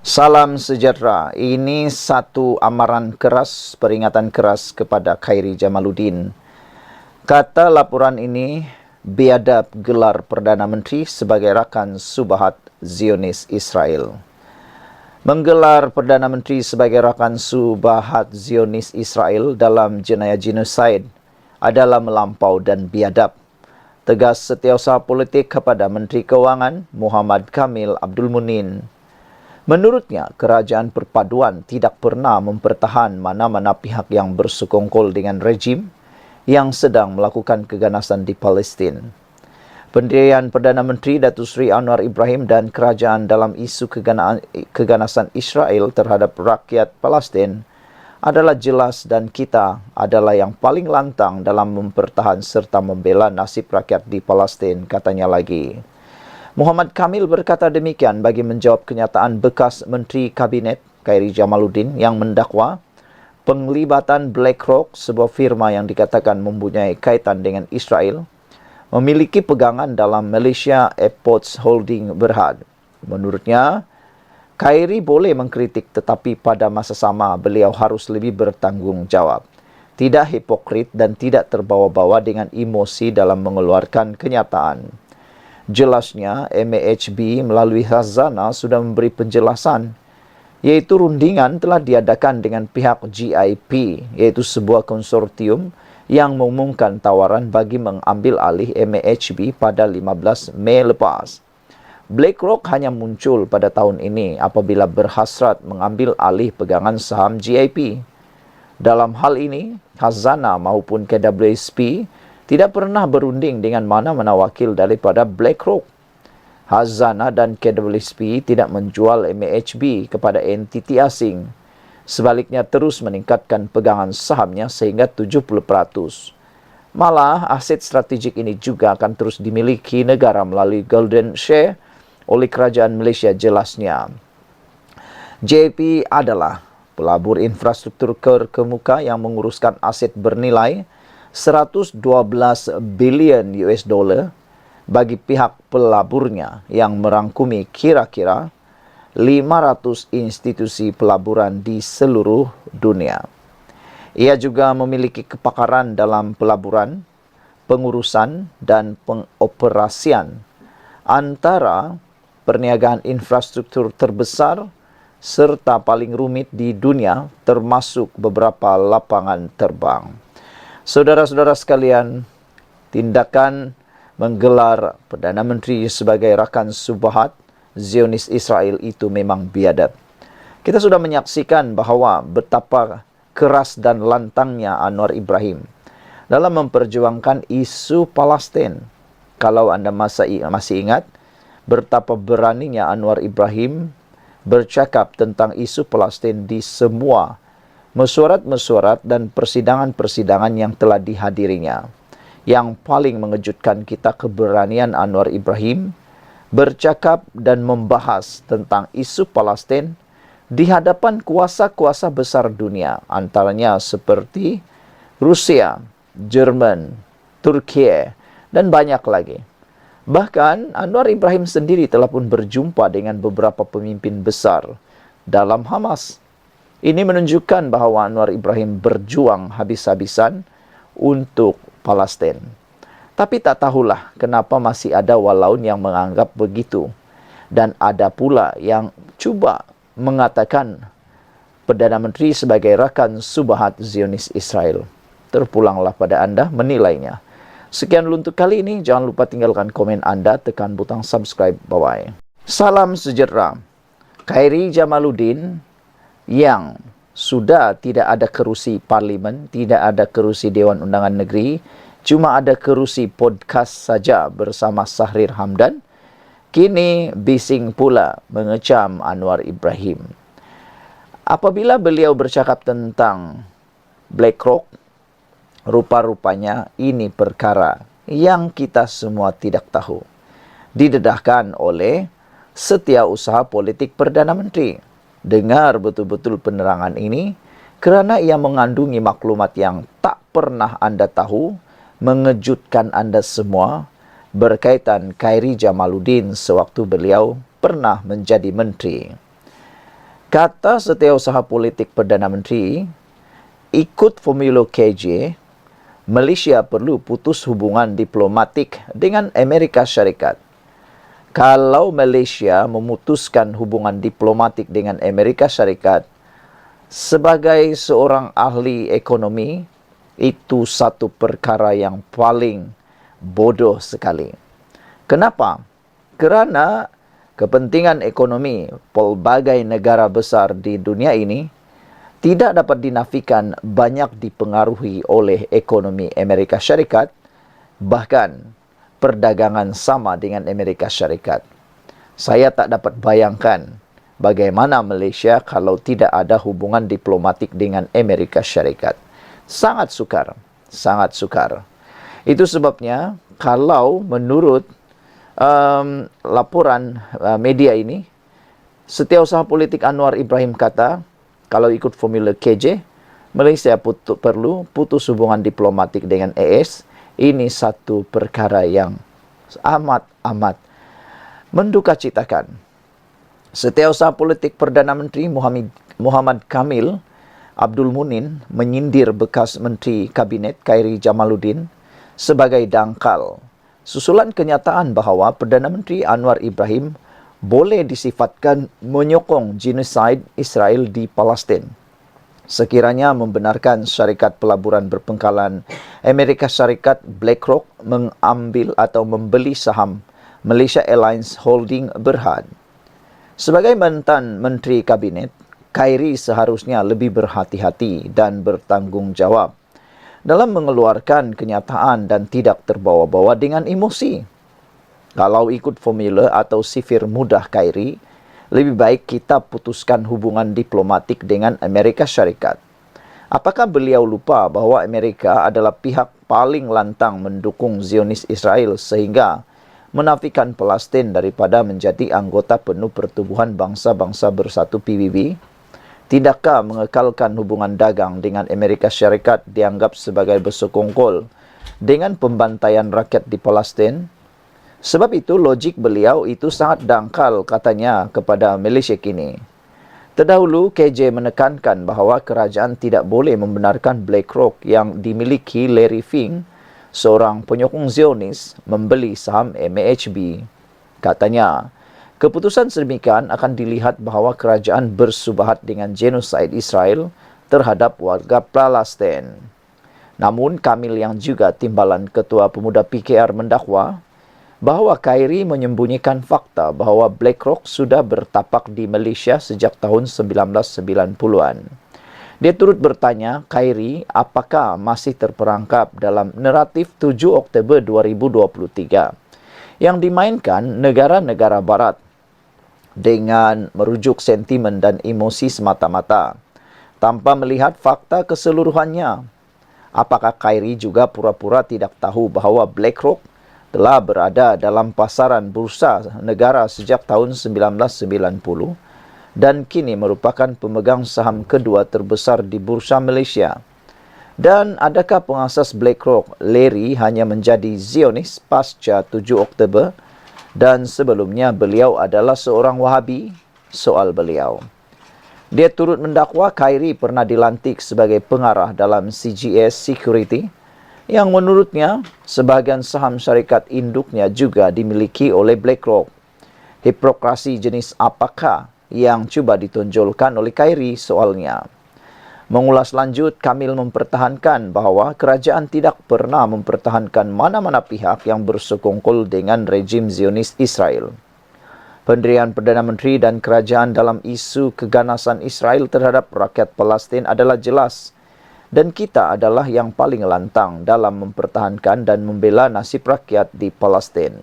Salam sejahtera. Ini satu amaran keras, peringatan keras kepada Khairi Jamaluddin. Kata laporan ini, biadab gelar Perdana Menteri sebagai rakan Subahat Zionis Israel. Menggelar Perdana Menteri sebagai rakan Subahat Zionis Israel dalam jenayah genosid adalah melampau dan biadab. Tegas setiausaha politik kepada Menteri Keuangan Muhammad Kamil Abdul Munin. Menurutnya, kerajaan perpaduan tidak pernah mempertahan mana-mana pihak yang bersekongkol dengan rejim yang sedang melakukan keganasan di Palestin. Pendirian Perdana Menteri Datuk Seri Anwar Ibrahim dan kerajaan dalam isu keganasan Israel terhadap rakyat Palestin adalah jelas dan kita adalah yang paling lantang dalam mempertahan serta membela nasib rakyat di Palestin, katanya lagi. Muhammad Kamil berkata demikian bagi menjawab kenyataan bekas Menteri Kabinet Khairi Jamaluddin yang mendakwa penglibatan BlackRock, sebuah firma yang dikatakan mempunyai kaitan dengan Israel, memiliki pegangan dalam Malaysia Airports Holding Berhad. Menurutnya, Khairi boleh mengkritik tetapi pada masa sama beliau harus lebih bertanggungjawab, tidak hipokrit dan tidak terbawa-bawa dengan emosi dalam mengeluarkan kenyataan. Jelasnya, MAHB melalui Khazanah sudah memberi penjelasan, yaitu rundingan telah diadakan dengan pihak GIP, yaitu sebuah konsortium yang mengumumkan tawaran bagi mengambil alih MAHB pada 15 Mei lepas. BlackRock hanya muncul pada tahun ini apabila berhasrat mengambil alih pegangan saham GIP. Dalam hal ini, Khazanah maupun KWSP tidak pernah berunding dengan mana-mana wakil daripada BlackRock. Khazanah dan KWSP tidak menjual MAHB kepada entiti asing. Sebaliknya terus meningkatkan pegangan sahamnya sehingga 70%. Malah, aset strategik ini juga akan terus dimiliki negara melalui golden share oleh kerajaan Malaysia, jelasnya. JP adalah pelabur infrastruktur terkemuka yang menguruskan aset bernilai 112 bilion US dollar bagi pihak pelaburnya yang merangkumi kira-kira 500 institusi pelaburan di seluruh dunia. Ia juga memiliki kepakaran dalam pelaburan, pengurusan dan pengoperasian antara perniagaan infrastruktur terbesar serta paling rumit di dunia, termasuk beberapa lapangan terbang. Saudara-saudara sekalian, tindakan menggelar Perdana Menteri sebagai rakan Subahat Zionis Israel itu memang biadab. Kita sudah menyaksikan bahawa betapa keras dan lantangnya Anwar Ibrahim dalam memperjuangkan isu Palestin. Kalau anda masih ingat, betapa beraninya Anwar Ibrahim bercakap tentang isu Palestin di semua mesyuarat-mesyuarat dan persidangan-persidangan yang telah dihadirinya. Yang paling mengejutkan kita keberanian Anwar Ibrahim bercakap dan membahas tentang isu Palestin di hadapan kuasa-kuasa besar dunia, antaranya seperti Rusia, Jerman, Turki, dan banyak lagi. Bahkan Anwar Ibrahim sendiri telah pun berjumpa dengan beberapa pemimpin besar dalam Hamas. Ini menunjukkan bahawa Anwar Ibrahim berjuang habis-habisan untuk Palestin. Tapi tak tahulah kenapa masih ada walaun yang menganggap begitu. Dan ada pula yang cuba mengatakan Perdana Menteri sebagai rakan Subahat Zionis Israel. Terpulanglah pada anda menilainya. Sekian dulu untuk kali ini. Jangan lupa tinggalkan komen anda, tekan butang subscribe bawah. Salam sejahtera. Khairi Jamaluddin yang sudah tidak ada kerusi parlimen, tidak ada kerusi Dewan Undangan Negeri, cuma ada kerusi podcast saja bersama Sahrir Hamdan, kini bising pula mengecam Anwar Ibrahim. Apabila beliau bercakap tentang BlackRock, rupa-rupanya ini perkara yang kita semua tidak tahu. Didedahkan oleh setiausaha politik Perdana Menteri. Dengar betul-betul penerangan ini kerana ia mengandungi maklumat yang tak pernah anda tahu, mengejutkan anda semua berkaitan Khairi Jamaluddin sewaktu beliau pernah menjadi menteri. Kata Setiausaha Politik Perdana Menteri, ikut Formula KJ, Malaysia perlu putus hubungan diplomatik dengan Amerika Syarikat. Kalau Malaysia memutuskan hubungan diplomatik dengan Amerika Syarikat, sebagai seorang ahli ekonomi, itu satu perkara yang paling bodoh sekali. Kenapa? Kerana kepentingan ekonomi pelbagai negara besar di dunia ini tidak dapat dinafikan banyak dipengaruhi oleh ekonomi Amerika Syarikat, bahkan perdagangan sama dengan Amerika Syarikat. Saya tak dapat bayangkan bagaimana Malaysia kalau tidak ada hubungan diplomatik dengan Amerika Syarikat. Sangat sukar, sangat sukar. Itu sebabnya kalau menurut laporan media ini, Setiausaha Politik Anwar Ibrahim kata, kalau ikut formula KJ, Malaysia perlu putus hubungan diplomatik dengan AS. Ini satu perkara yang amat mendukacitakan. Setiausaha Politik Perdana Menteri Muhammad Kamil Abdul Munin menyindir bekas Menteri Kabinet Khairi Jamaluddin sebagai dangkal, susulan kenyataan bahawa Perdana Menteri Anwar Ibrahim boleh disifatkan menyokong genosid Israel di Palestin. Sekiranya membenarkan syarikat pelaburan berpengkalan Amerika Syarikat BlackRock mengambil atau membeli saham Malaysia Airlines Holding Berhad. Sebagai mantan Menteri Kabinet, Khairi seharusnya lebih berhati-hati dan bertanggungjawab dalam mengeluarkan kenyataan dan tidak terbawa-bawa dengan emosi. Kalau ikut formula atau sifir mudah Khairi, lebih baik kita putuskan hubungan diplomatik dengan Amerika Syarikat. Apakah beliau lupa bahawa Amerika adalah pihak paling lantang mendukung Zionis Israel sehingga menafikan Palestin daripada menjadi anggota penuh Pertubuhan Bangsa-Bangsa Bersatu PBB? Tidakkah mengekalkan hubungan dagang dengan Amerika Syarikat dianggap sebagai bersekongkol dengan pembantaian rakyat di Palestin? Sebab itu logik beliau itu sangat dangkal katanya kepada Malaysia kini. Terdahulu KJ menekankan bahawa kerajaan tidak boleh membenarkan BlackRock yang dimiliki Larry Fink, seorang penyokong Zionis, membeli saham MAHB. Katanya, keputusan sedemikian akan dilihat bahawa kerajaan bersubahat dengan genosid Israel terhadap warga Palestin. Namun, Kamil yang juga timbalan Ketua Pemuda PKR mendakwa bahawa Khairi menyembunyikan fakta bahawa BlackRock sudah bertapak di Malaysia sejak tahun 1990-an. Dia turut bertanya, Khairi apakah masih terperangkap dalam naratif 7 Oktober 2023 yang dimainkan negara-negara barat dengan merujuk sentimen dan emosi semata-mata, tanpa melihat fakta keseluruhannya. Apakah Khairi juga pura-pura tidak tahu bahawa BlackRock telah berada dalam pasaran bursa negara sejak tahun 1990 dan kini merupakan pemegang saham kedua terbesar di bursa Malaysia? Dan adakah pengasas BlackRock, Larry, hanya menjadi Zionis pasca 7 Oktober dan sebelumnya beliau adalah seorang Wahabi? Soal beliau. Dia turut mendakwa Khairi pernah dilantik sebagai pengarah dalam CGS Security yang menurutnya sebahagian saham syarikat induknya juga dimiliki oleh BlackRock. Hipokrasi jenis apakah yang cuba ditonjolkan oleh Khairi? Soalnya. Mengulas lanjut, Kamil mempertahankan bahawa kerajaan tidak pernah mempertahankan mana-mana pihak yang bersekongkol dengan rejim Zionis Israel. Pendirian Perdana Menteri dan kerajaan dalam isu keganasan Israel terhadap rakyat Palestin adalah jelas, dan kita adalah yang paling lantang dalam mempertahankan dan membela nasib rakyat di Palestin.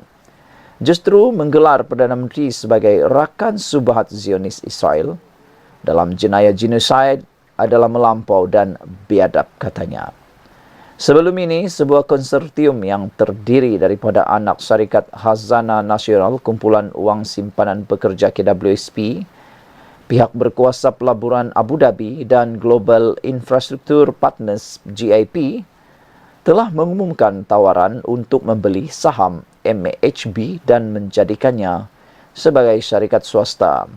Justru menggelar Perdana Menteri sebagai rakan subhat Zionis Israel dalam jenayah genosid adalah melampau dan biadab, katanya. Sebelum ini, sebuah konsortium yang terdiri daripada anak syarikat Khazanah Nasional, Kumpulan Wang Simpanan Pekerja KWSP, pihak berkuasa pelaburan Abu Dhabi dan Global Infrastructure Partners GIP telah mengumumkan tawaran untuk membeli saham MAHB dan menjadikannya sebagai syarikat swasta.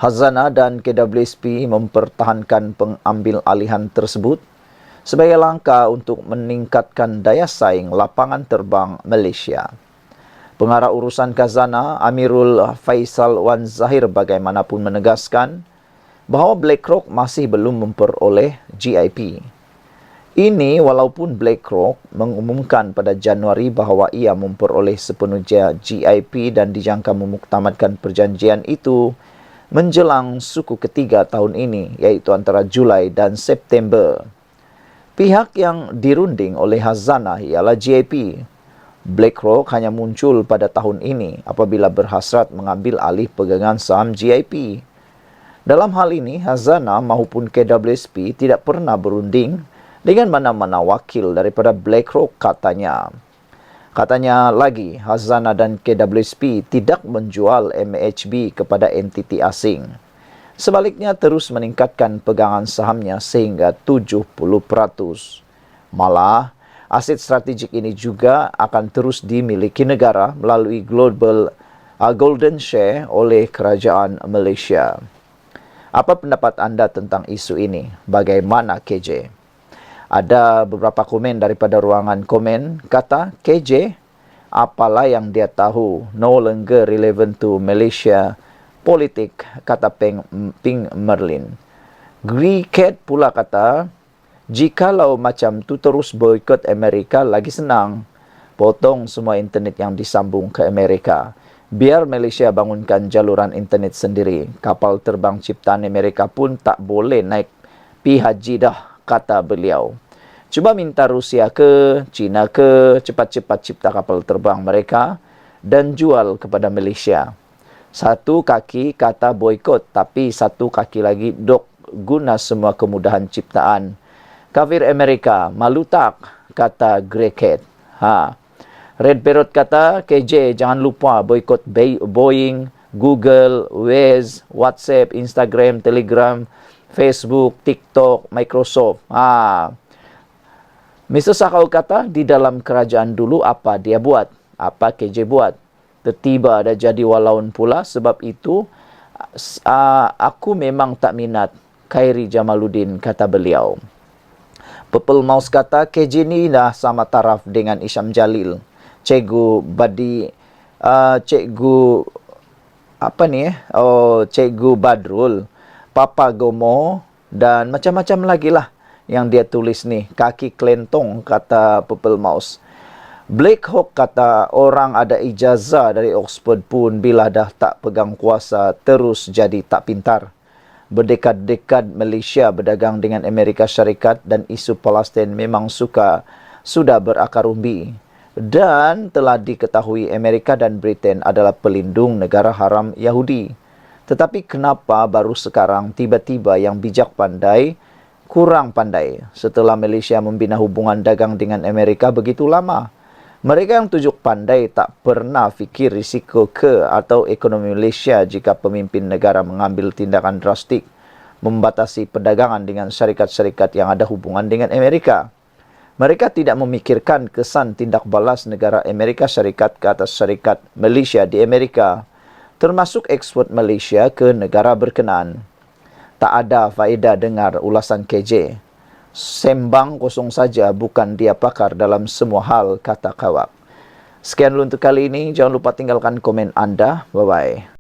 Khazanah dan KWSP mempertahankan pengambil alihan tersebut sebagai langkah untuk meningkatkan daya saing lapangan terbang Malaysia. Pengarah urusan Khazanah Amirul Faisal Wan Zahir bagaimanapun menegaskan bahawa BlackRock masih belum memperoleh GIP. Ini walaupun BlackRock mengumumkan pada Januari bahawa ia memperoleh sepenuhnya GIP dan dijangka memuktamadkan perjanjian itu menjelang suku ketiga tahun ini, iaitu antara Julai dan September. Pihak yang dirunding oleh Khazanah ialah GIP. BlackRock hanya muncul pada tahun ini apabila berhasrat mengambil alih pegangan saham GIP. Dalam hal ini, Khazanah maupun KWSP tidak pernah berunding dengan mana-mana wakil daripada BlackRock katanya. Katanya lagi, Khazanah dan KWSP tidak menjual MHB kepada entiti asing. Sebaliknya terus meningkatkan pegangan sahamnya sehingga 70%. Malah, aset strategik ini juga akan terus dimiliki negara melalui Golden Share oleh Kerajaan Malaysia. Apa pendapat anda tentang isu ini? Bagaimana KJ? Ada beberapa komen daripada ruangan komen. Kata KJ, apalah yang dia tahu, no longer relevant to Malaysia politik, kata Ping Merlin. Griket pula kata, jikalau macam tu terus boikot Amerika lagi senang. Potong semua internet yang disambung ke Amerika. Biar Malaysia bangunkan jaluran internet sendiri. Kapal terbang ciptaan Amerika pun tak boleh naik pi haji dah, kata beliau. Cuba minta Rusia ke, China ke, cepat-cepat cipta kapal terbang mereka dan jual kepada Malaysia. Satu kaki kata boikot, tapi satu kaki lagi dok guna semua kemudahan ciptaan. Kafir Amerika, malu tak? Kata Greycat. Red Parrot kata, KJ jangan lupa boikot Boeing, Google, Waze, WhatsApp, Instagram, Telegram, Facebook, TikTok, Microsoft. Mr. Sakau kata, di dalam kerajaan dulu apa dia buat? Apa KJ buat? Tiba dah jadi walaun pula, sebab itu aku memang tak minat Khairi Jamaluddin, kata beliau. Purple Mouse kata, KJ ni dah sama taraf dengan Isham Jalil, Cikgu Cikgu Badrul, Papa Gomo dan macam-macam lagi lah yang dia tulis ni. Kaki kelentong, kata Purple Mouse. Blake Hawk kata, orang ada ijazah dari Oxford pun bila dah tak pegang kuasa terus jadi tak pintar. Berdekad-dekad Malaysia berdagang dengan Amerika Syarikat dan isu Palestin memang sudah berakar umbi. Dan telah diketahui Amerika dan Britain adalah pelindung negara haram Yahudi. Tetapi kenapa baru sekarang tiba-tiba yang bijak pandai kurang pandai setelah Malaysia membina hubungan dagang dengan Amerika begitu lama? Mereka yang tujuk pandai tak pernah fikir risiko atau ekonomi Malaysia jika pemimpin negara mengambil tindakan drastik membatasi perdagangan dengan syarikat-syarikat yang ada hubungan dengan Amerika. Mereka tidak memikirkan kesan tindak balas negara Amerika Syarikat ke atas syarikat Malaysia di Amerika, termasuk ekspor Malaysia ke negara berkenaan. Tak ada faedah dengar ulasan KJ. Sembang kosong saja, bukan dia pakar dalam semua hal, kata Kawak. Sekian dulu untuk kali ini. Jangan lupa tinggalkan komen anda. Bye-bye.